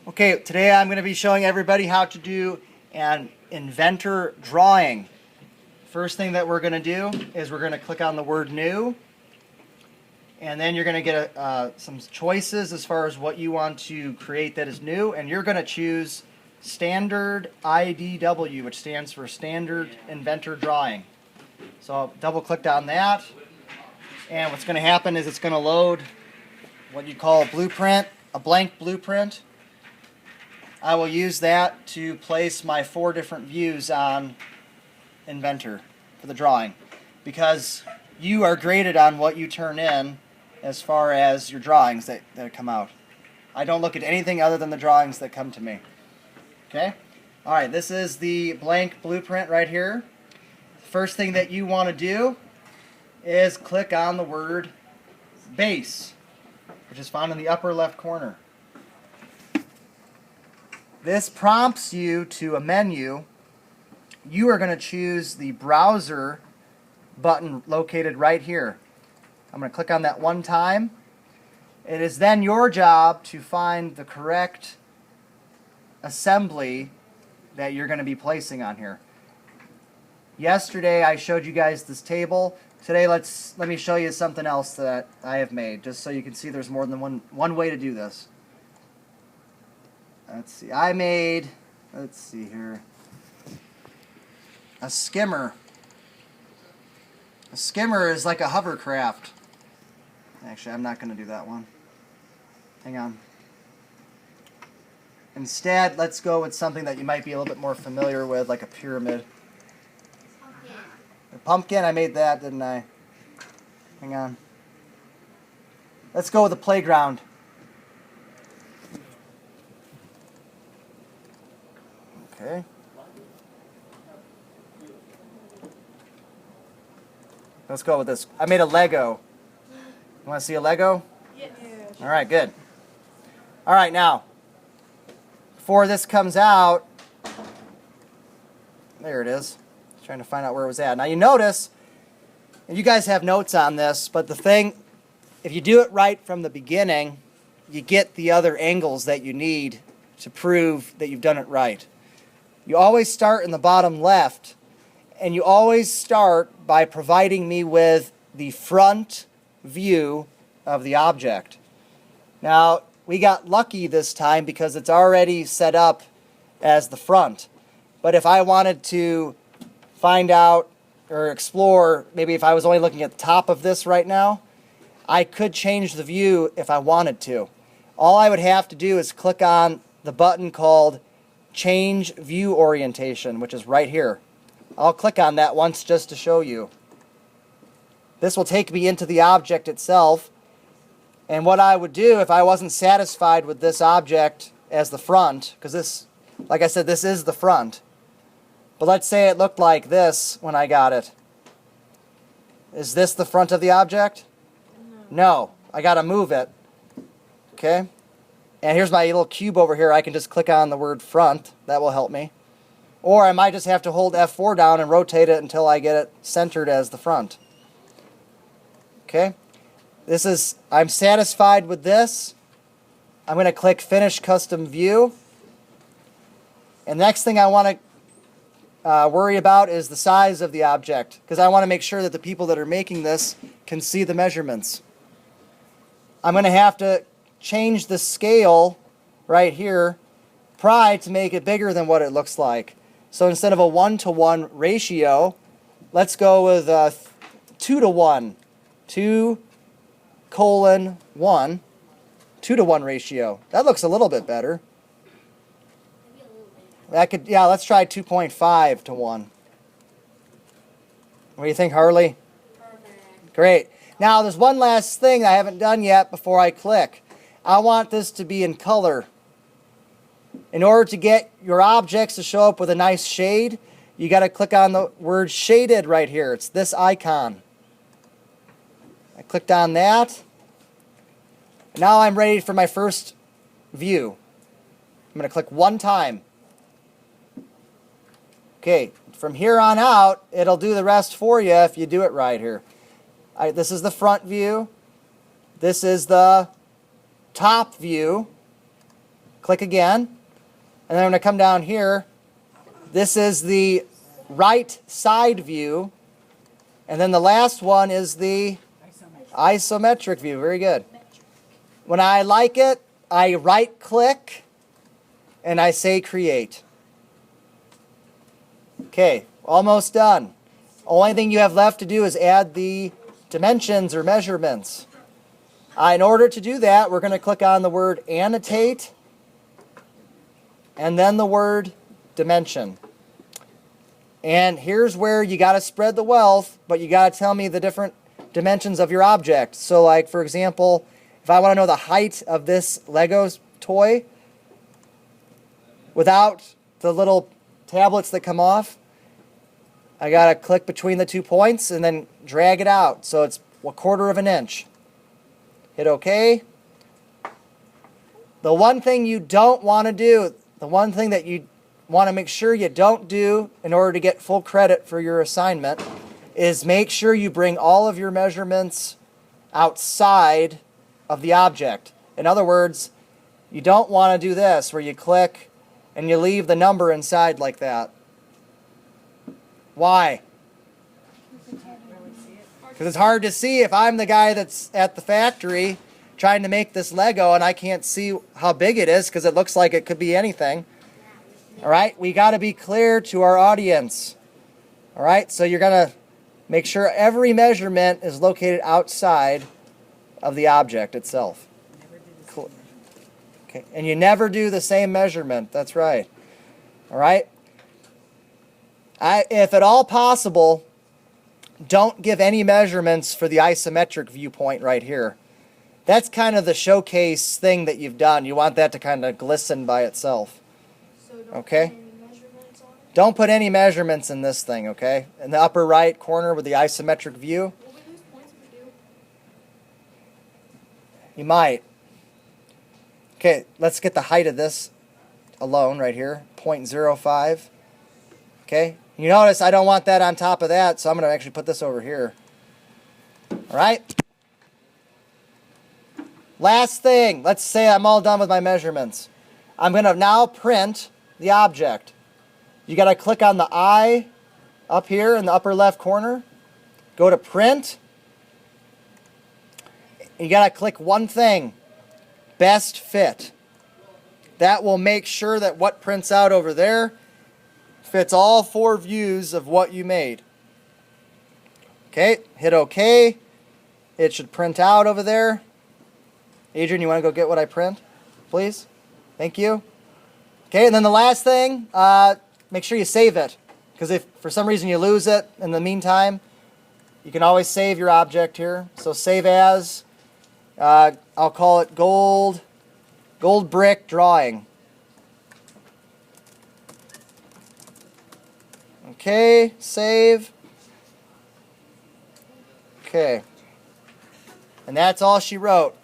Okay, today I'm going to be showing everybody how to do an Inventor drawing. First thing that we're going to do is we're going to click on the word new, and then you're going to get some choices as far as what you want to create that is new, and you're going to choose Standard IDW, which stands for Standard Inventor Drawing. So I'll double click on that, and what's going to happen is it's going to load what you call a blueprint, a blank blueprint. I will use that to place my 4 different views on Inventor for the drawing, because you are graded on what you turn in as far as your drawings that come out. I don't look at anything other than the drawings that come to me. Okay? Alright, this is the blank blueprint right here. The first thing that you want to do is click on the word base, which is found in the upper left corner. This prompts you to a menu. You are going to choose the browser button located right here. I'm going to click on that one time. It is then your job to find the correct assembly that you're going to be placing on here. Yesterday I showed you guys this table. Today let me show you something else that I have made, just so you can see there's more than one way to do this. Let's see, I made, let's see here, a skimmer. A skimmer is like a hovercraft. Actually, I'm not going to do that one. Hang on. Instead, let's go with something that you might be a little bit more familiar with, like a pyramid. Pumpkin. A pumpkin, I made that, didn't I? Hang on. Let's go with a playground. Okay. Let's go with this. I made a Lego. You want to see a Lego? Yes. All right, good. All right, now, before this comes out, there it is. Trying to find out where it was at. Now you notice, and you guys have notes on this, but the thing, if you do it right from the beginning, you get the other angles that you need to prove that you've done it right. You always start in the bottom left, and you always start by providing me with the front view of the object. Now, we got lucky this time because it's already set up as the front. But if I wanted to find out or explore, maybe if I was only looking at the top of this right now, I could change the view if I wanted to. All I would have to do is click on the button called Change View Orientation, which is right here. I'll click on that once just to show you. This will take me into the object itself, and what I would do if I wasn't satisfied with this object as the front, because this, like I said, this is the front, but let's say it looked like this when I got it. Is this the front of the object? No. I gotta move it. Okay? And here's my little cube over here. I can just click on the word front. That will help me. Or I might just have to hold F4 down and rotate it until I get it centered as the front. Okay? I'm satisfied with this. I'm going to click Finish Custom View. And the next thing I want to worry about is the size of the object, because I want to make sure that the people that are making this can see the measurements. I'm going to have to change the scale right here, to make it bigger than what it looks like. So instead of a 1-to-1 ratio, let's go with a 2-to-1. 2:1. 2-to-1 ratio. That looks a little bit better. That could, yeah, let's try 2.5 to 1. What do you think, Harley? Perfect. Great. Now there's one last thing I haven't done yet before I click. I want this to be in color. In order to get your objects to show up with a nice shade, you got to click on the word shaded right here. It's this icon. I clicked on that. Now I'm ready for my first view. I'm going to click one time. Okay, from here on out, it'll do the rest for you if you do it right here. This is the front view. This is the top view. Click again. And then I'm going to come down here. This is the right side view. And then the last one is the isometric view. Very good. When I like it, I right click and I say create. Okay, almost done. Only thing you have left to do is add the dimensions or measurements. In order to do that, we're going to click on the word annotate and then the word dimension. And here's where you got to spread the wealth, but you got to tell me the different dimensions of your object. So like, for example, if I want to know the height of this Lego toy without the little tablets that come off, I got to click between the 2 points and then drag it out. So it's 1/4 of an inch. Hit OK. The one thing you don't want to do, the one thing that you want to make sure you don't do in order to get full credit for your assignment is make sure you bring all of your measurements outside of the object. In other words, you don't want to do this where you click and you leave the number inside like that. Why? Because it's hard to see if I'm the guy that's at the factory trying to make this Lego and I can't see how big it is because it looks like it could be anything. All right, we got to be clear to our audience. All right, so you're going to make sure every measurement is located outside of the object itself. Okay, and you never do the same measurement. That's right. All right. If at all possible, don't give any measurements for the isometric viewpoint right here. That's kind of the showcase thing that you've done. You want that to kind of glisten by itself. So don't okay? put any measurements on it? Don't put any measurements in this thing, okay? In the upper right corner with the isometric view. Will we lose points if we do? You might. Okay, let's get the height of this alone right here, 0.05. Okay, you notice I don't want that on top of that, so I'm going to actually put this over here. All right? Last thing, let's say I'm all done with my measurements. I'm going to now print the object. You got to click on the eye up here in the upper left corner. Go to print. You got to click one thing, best fit. That will make sure that what prints out over there fits all 4 views of what you made. Okay, hit OK. It should print out over there. Adrian, you want to go get what I print, please? Thank you. Okay, and then the last thing, make sure you save it. Because if for some reason you lose it in the meantime, you can always save your object here. So save as, I'll call it gold brick drawing. Okay, save. Okay. And that's all she wrote.